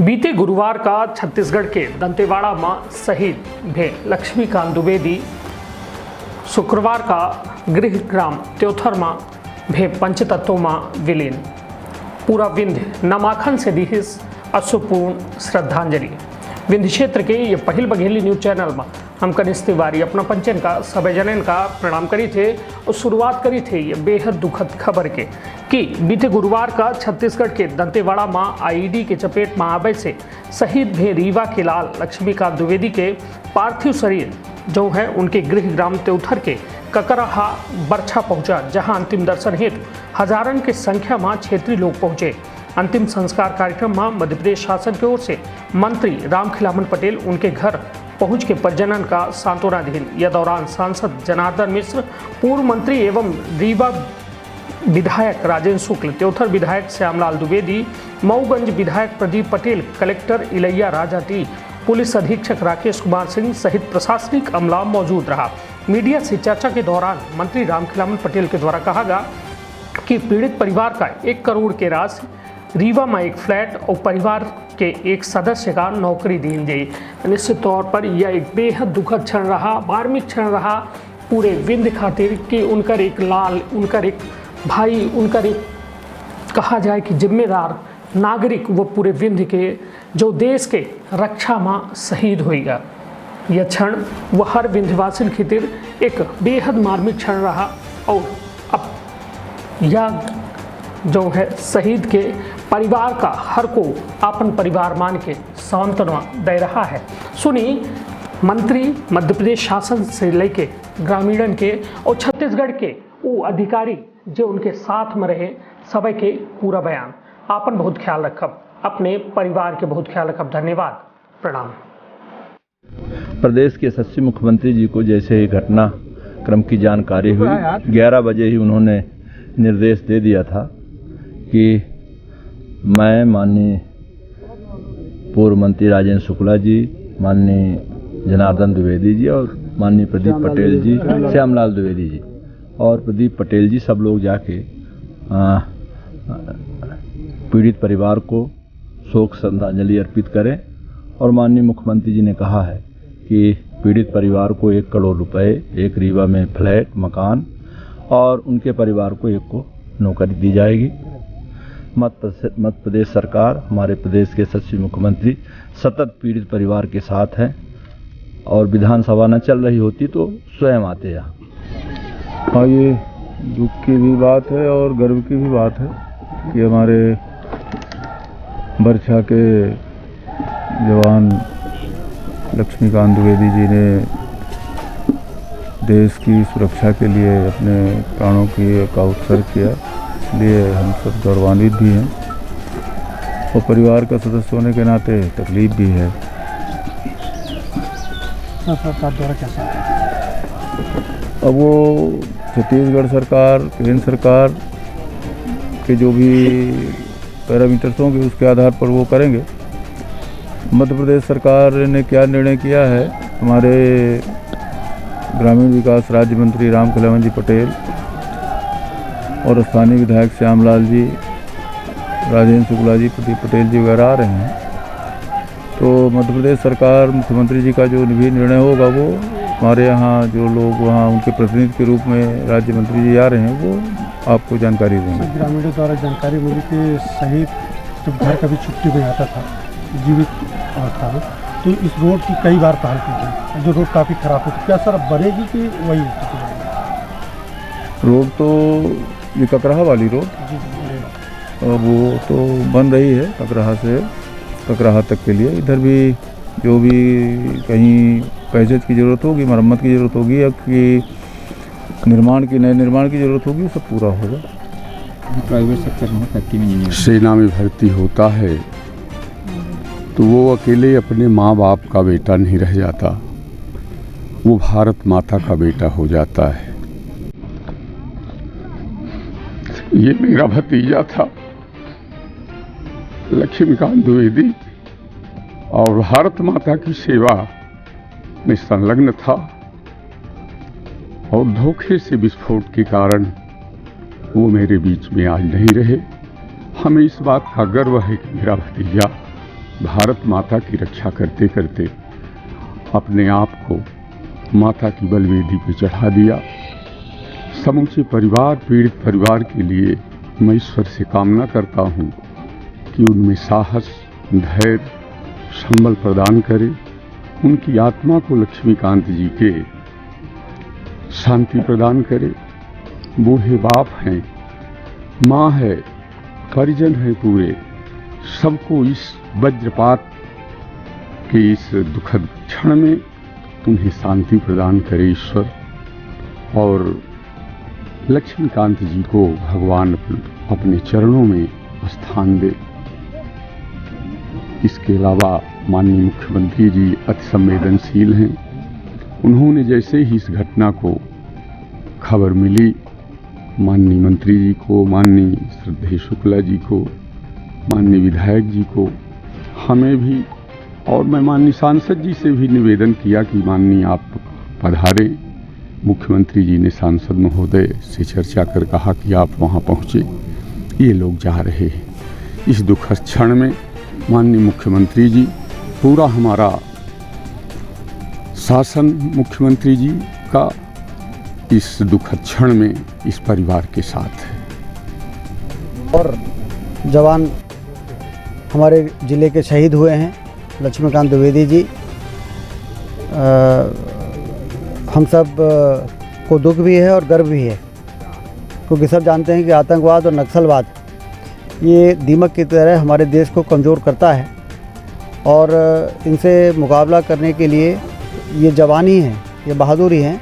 बीते गुरुवार का छत्तीसगढ़ के दंतेवाड़ा में शहीद भे लक्ष्मीकांत द्विवेदी शुक्रवार का गृह ग्राम त्योथर में भे पंचतत्वों में विलीन। पूरा विंध्य नामाखन से दी अश्रुपूर्ण श्रद्धांजलि। विंध्य क्षेत्र के ये पहल बघेली न्यूज चैनल में हम कनिष्ठ तिवारी अपना पंचन का सभी जनन का प्रणाम करी थे और शुरुआत करी थे ये बेहद दुखद खबर के कि बीते गुरुवार का छत्तीसगढ़ के दंतेवाड़ा में आईईडी के चपेट में आवे से शहीद भे रीवा के लाल लक्ष्मीकांत द्विवेदी के पार्थिव शरीर जो है उनके गृह ग्राम त्योथर के ककराहा बरछा पहुंचा, जहां अंतिम दर्शन हेतु हजारन की संख्या में क्षेत्रीय लोग पहुंचे। अंतिम संस्कार कार्यक्रम में मध्य प्रदेश शासन की ओर से मंत्री रामखिलावन पटेल उनके घर पहुंच के परिजनन का सांत्वना दीन। यह दौरान सांसद जनार्दन मिश्र, पूर्व मंत्री एवं रीवा विधायक राजेंद्र शुक्ल, त्योथर विधायक श्यामलाल द्विवेदी, मऊगंज विधायक Pradeep Patel, collector Ilaiya Raja T, police अधीक्षक राकेश कुमार सिंह सहित प्रशासनिक अमला मौजूद रहा। मीडिया से चर्चा के दौरान मंत्री रामखिलावन पटेल के द्वारा कहा गया कि पीड़ित परिवार का 1 करोड़ के राशि, रीवा में एक फ्लैट और परिवार के एक सदस्य का नौकरी दी गई। निश्चित तौर पर यह एक बेहद दुखद क्षण रहा, मार्मिक क्षण रहा पूरे विंध्य खातिर कि उनकर एक लाल, उनकर एक भाई, उनकर एक कहा जाए कि जिम्मेदार नागरिक वो पूरे विंध्य के जो देश के रक्षा में शहीद होगा। यह क्षण वह हर विंध्यवासी खातिर एक बेहद मार्मिक क्षण रहा और अब यह जो है शहीद के परिवार का हर को अपन परिवार मान के सांत्वना दे रहा है। सुनी मंत्री, मध्य प्रदेश शासन से लेके ग्रामीणन के और छत्तीसगढ़ के वो अधिकारी जो उनके साथ में रहे सभी के पूरा बयान। आपन बहुत ख्याल रखब, अपने परिवार के बहुत ख्याल रखब। धन्यवाद, प्रणाम। प्रदेश के यशस्वी मुख्यमंत्री जी को जैसे ही घटना क्रम की जानकारी हुई, 11 बजे ही उन्होंने निर्देश दे दिया था कि मैं माननीय पूर्व मंत्री राजेंद्र शुक्ला जी, माननीय जनार्दन द्विवेदी जी और माननीय प्रदीप पटेल जी, श्यामलाल द्विवेदी जी और प्रदीप पटेल जी सब लोग जाके पीड़ित परिवार को शोक श्रद्धांजलि अर्पित करें। और माननीय मुख्यमंत्री जी ने कहा है कि पीड़ित परिवार को 1 करोड़ रुपए, एक रीवा में फ्लैट, मकान और उनके परिवार को 1 को नौकरी दी जाएगी। मध्य प्रदेश सरकार, हमारे प्रदेश के यशस्वी मुख्यमंत्री सतत पीड़ित परिवार के साथ हैं और विधानसभा न चल रही होती तो स्वयं आते यहाँ। हाँ, ये दुख की भी बात है और गर्व की भी बात है कि हमारे बरछा के जवान लक्ष्मीकांत द्विवेदी जी ने देश की सुरक्षा के लिए अपने प्राणों का उत्सर्ग किया, इसलिए हम सब गौरवान्वित भी हैं और परिवार का सदस्य होने के नाते तकलीफ भी है। सरकार द्वारा कैसा? अब वो छत्तीसगढ़ सरकार, केंद्र सरकार के जो भी पैरामीटर्स होंगे उसके आधार पर वो करेंगे। मध्य प्रदेश सरकार ने क्या निर्णय किया है, हमारे ग्रामीण विकास राज्य मंत्री रामखिलावन जी पटेल और स्थानीय विधायक श्यामलाल जी, राजेंद्र शुक्ला जी, प्रदीप पटेल जी वगैरह आ रहे हैं, तो मध्य प्रदेश सरकार, मुख्यमंत्री जी का जो भी निर्णय होगा वो हमारे यहाँ जो लोग वहाँ उनके प्रतिनिधि के रूप में राज्य मंत्री जी आ रहे हैं वो आपको जानकारी देंगे। ग्रामीणों द्वारा जानकारी मिली कि शहीद जब घर कभी छुट्टी में आता था, जीवित था, तो इस रोड की कई बार पहल की गई, जो रोड काफ़ी खराब है, क्या सर बनेगी कि वही रोड? तो ये ककराहा वाली रोड वो तो बन रही है ककराहा से ककराहा तक के लिए। इधर भी जो भी कहीं पैसे की ज़रूरत होगी, मरम्मत की ज़रूरत होगी या कि नए निर्माण की ज़रूरत होगी, वो सब पूरा होगा। प्राइवेट सेक्टर में फैक्ट्री में इंजीनियर सेना में भर्ती होता है तो वो अकेले अपने माँ बाप का बेटा नहीं रह जाता, वो भारत माता का बेटा हो जाता है। ये मेरा भतीजा था लक्ष्मीकांत द्विवेदी और भारत माता की सेवा में संलग्न था और धोखे से विस्फोट के कारण वो मेरे बीच में आज नहीं रहे। हमें इस बात का गर्व है कि मेरा भतीजा भारत माता की रक्षा करते करते अपने आप को माता की बलवेदी पर चढ़ा दिया। समूचे परिवार, पीड़ित परिवार के लिए मैं ईश्वर से कामना करता हूँ कि उनमें साहस, धैर्य, संबल प्रदान करे। उनकी आत्मा को लक्ष्मीकांत जी के शांति प्रदान करे। बूढ़े बाप हैं, माँ है, परिजन है पूरे, सबको इस वज्रपात के इस दुखद क्षण में उन्हें शांति प्रदान करे ईश्वर, और लक्ष्मीकांत जी को भगवान अपने चरणों में स्थान दे। इसके अलावा माननीय मुख्यमंत्री जी अति संवेदनशील हैं। उन्होंने जैसे ही इस घटना को खबर मिली, माननीय मंत्री जी को, माननीय श्रद्धेय शुक्ला जी को, माननीय विधायक जी को, हमें भी, और मैं माननीय सांसद जी से भी निवेदन किया कि माननीय आप पधारें। मुख्यमंत्री जी ने सांसद महोदय से चर्चा कर कहा कि आप वहां पहुंचे, ये लोग जा रहे हैं। इस दुखद क्षण में माननीय मुख्यमंत्री जी, पूरा हमारा शासन मुख्यमंत्री जी का इस दुखद क्षण में इस परिवार के साथ है। और जवान हमारे ज़िले के शहीद हुए हैं, लक्ष्मीकांत द्विवेदी जी। हम सब को दुख भी है और गर्व भी है, क्योंकि सब जानते हैं कि आतंकवाद और नक्सलवाद ये दीमक की तरह हमारे देश को कमज़ोर करता है, और इनसे मुकाबला करने के लिए ये जवान ही हैं, ये बहादुर ही हैं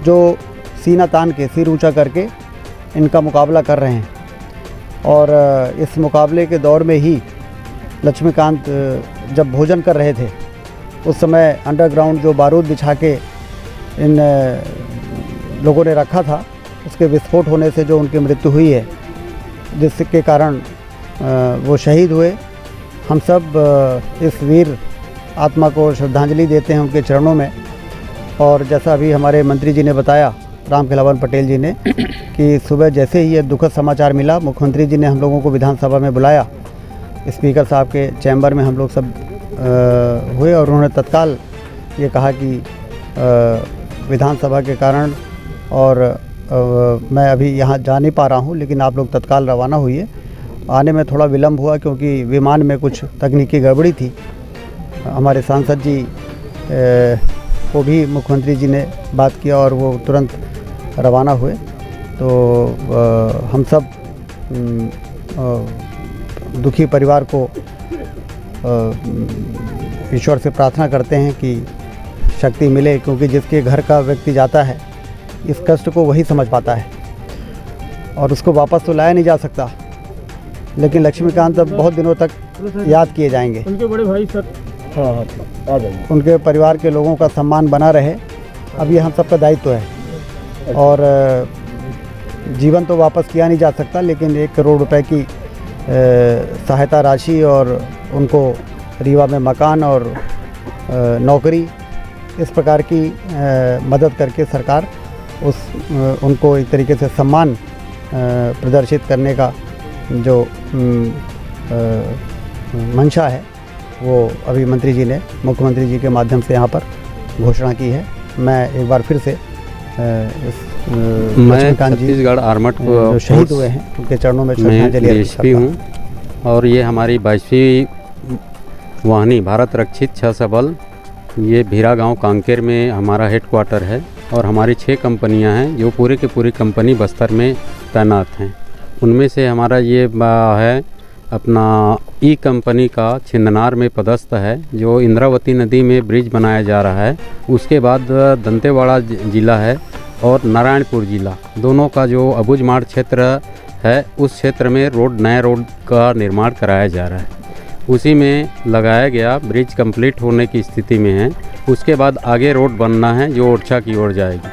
जो सीना तान के, सिर ऊंचा करके इनका मुकाबला कर रहे हैं। और इस मुकाबले के दौर में ही लक्ष्मीकांत जब भोजन कर रहे थे, उस समय अंडरग्राउंड जो बारूद बिछा के इन लोगों ने रखा था, उसके विस्फोट होने से जो उनकी मृत्यु हुई है, जिसके कारण वो शहीद हुए। हम सब इस वीर आत्मा को श्रद्धांजलि देते हैं उनके चरणों में। और जैसा अभी हमारे मंत्री जी ने बताया, राम खिलावन पटेल जी ने, कि सुबह जैसे ही ये दुखद समाचार मिला, मुख्यमंत्री जी ने हम लोगों को विधानसभा में बुलाया। स्पीकर साहब के चैम्बर में हम लोग सब हुए, और उन्होंने तत्काल ये कहा कि विधानसभा के कारण और मैं अभी यहाँ जा नहीं पा रहा हूँ, लेकिन आप लोग तत्काल रवाना हुई। आने में थोड़ा विलम्ब हुआ क्योंकि विमान में कुछ तकनीकी गड़बड़ी थी। हमारे सांसद जी को भी मुख्यमंत्री जी ने बात किया और वो तुरंत रवाना हुए। तो हम सब दुखी परिवार को ईश्वर से प्रार्थना करते हैं कि शक्ति मिले, क्योंकि जिसके घर का व्यक्ति जाता है, इस कष्ट को वही समझ पाता है, और उसको वापस तो लाया नहीं जा सकता। लेकिन लक्ष्मीकांत अब बहुत दिनों तक याद किए जाएंगे। उनके बड़े भाई सर, हाँ आ जाएंगे। उनके परिवार के लोगों का सम्मान बना रहे, अब ये हम सबका दायित्व है। और जीवन तो वापस किया नहीं जा सकता, लेकिन 1 करोड़ रुपए की सहायता राशि और उनको रीवा में मकान और नौकरी, इस प्रकार की मदद करके सरकार उनको एक तरीके से सम्मान प्रदर्शित करने का जो मंशा है, वो अभी मंत्री जी ने, मुख्यमंत्री जी के माध्यम से यहाँ पर घोषणा की है। मैं एक बार फिर से मैं छत्तीसगढ़ आर्मड जो शहीद हुए हैं उनके चरणों में श्रद्धांजलि अर्पित करता हूँ। और ये हमारी 22वीं वाहिनी भारत रक्षित 6 सबल, ये भीरा गांव कांकेर में हमारा हेडक्वार्टर है, और हमारी 6 कंपनियां हैं जो पूरी की पूरी कंपनी बस्तर में तैनात हैं। उनमें से हमारा ये है अपना ई कंपनी का छिंदनार में पदस्थ है, जो इंद्रावती नदी में ब्रिज बनाया जा रहा है। उसके बाद दंतेवाड़ा जिला है और नारायणपुर जिला, दोनों का जो अबुझमाड़ क्षेत्र है, उस क्षेत्र में नए रोड का निर्माण कराया जा रहा है। उसी में लगाया गया ब्रिज कंप्लीट होने की स्थिति में है। उसके बाद आगे रोड बनना है जो ओरछा की ओर जाएगी।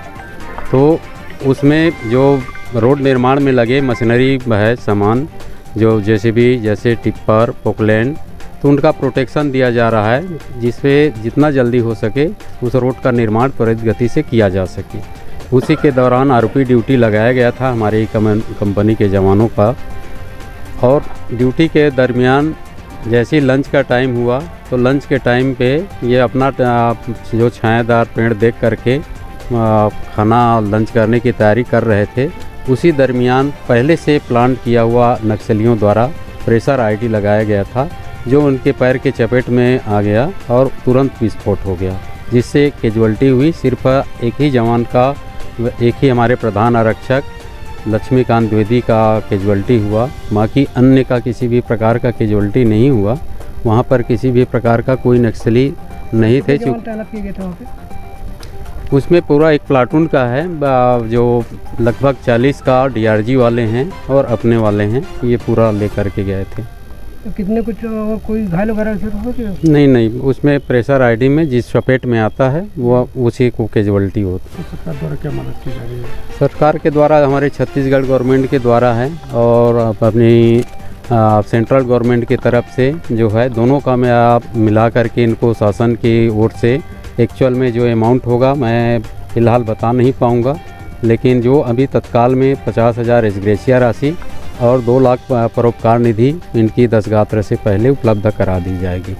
तो उसमें जो रोड निर्माण में लगे मशीनरी है सामान, जो जैसे टिप्पर, पोकलैंड, तो उनका प्रोटेक्शन दिया जा रहा है, जिससे जितना जल्दी हो सके उस रोड का निर्माण त्वरित गति से किया जा सके। उसी के दौरान आरओपी ड्यूटी लगाया गया था हमारी कंपनी के जवानों का, और ड्यूटी के दरमियान जैसे ही लंच का टाइम हुआ तो लंच के टाइम पे ये अपना जो छायादार पेड़ देख करके खाना लंच करने की तैयारी कर रहे थे। उसी दरमियान पहले से प्लान किया हुआ नक्सलियों द्वारा प्रेशर आईडी लगाया गया था, जो उनके पैर के चपेट में आ गया और तुरंत विस्फोट हो गया, जिससे कैजुअल्टी हुई। सिर्फ एक ही जवान का, एक ही हमारे प्रधान आरक्षक लक्ष्मीकांत द्विवेदी का कैजुअल्टी हुआ। बाकी अन्य का किसी भी प्रकार का कैजुअल्टी नहीं हुआ। वहाँ पर किसी भी प्रकार का कोई नक्सली नहीं थे। उसमें पूरा एक प्लाटून का है, जो लगभग 40 का डीआरजी वाले हैं और अपने वाले हैं, ये पूरा लेकर के गए थे। तो कितने कुछ और कोई घायल वगैरह से हुए? नहीं, उसमें प्रेशर आईडी में जिस चपेट में आता है वो उसी को कैजुअल्टी होती है। सरकार द्वारा क्या मदद की जा रही है? सरकार के द्वारा, हमारे छत्तीसगढ़ गवर्नमेंट के द्वारा है और अपनी सेंट्रल गवर्नमेंट की तरफ से जो है, दोनों का मैं आप मिला करके इनको शासन की ओर से एक्चुअल में जो अमाउंट होगा मैं फ़िलहाल बता नहीं पाऊँगा, लेकिन जो अभी तत्काल में 50,000 एसग्रेशिया राशि और 2 लाख परोपकार निधि इनकी 10 गात्र से पहले उपलब्ध करा दी जाएगी।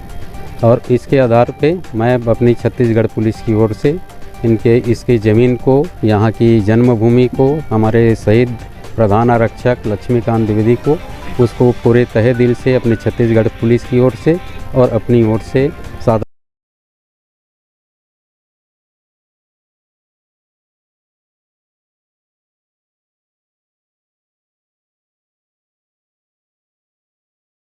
और इसके आधार पे मैं अपनी छत्तीसगढ़ पुलिस की ओर से इसकी ज़मीन को, यहाँ की जन्मभूमि को, हमारे शहीद प्रधान आरक्षक लक्ष्मीकांत द्विवेदी को, उसको पूरे तहे दिल से अपनी छत्तीसगढ़ पुलिस की ओर से और अपनी ओर से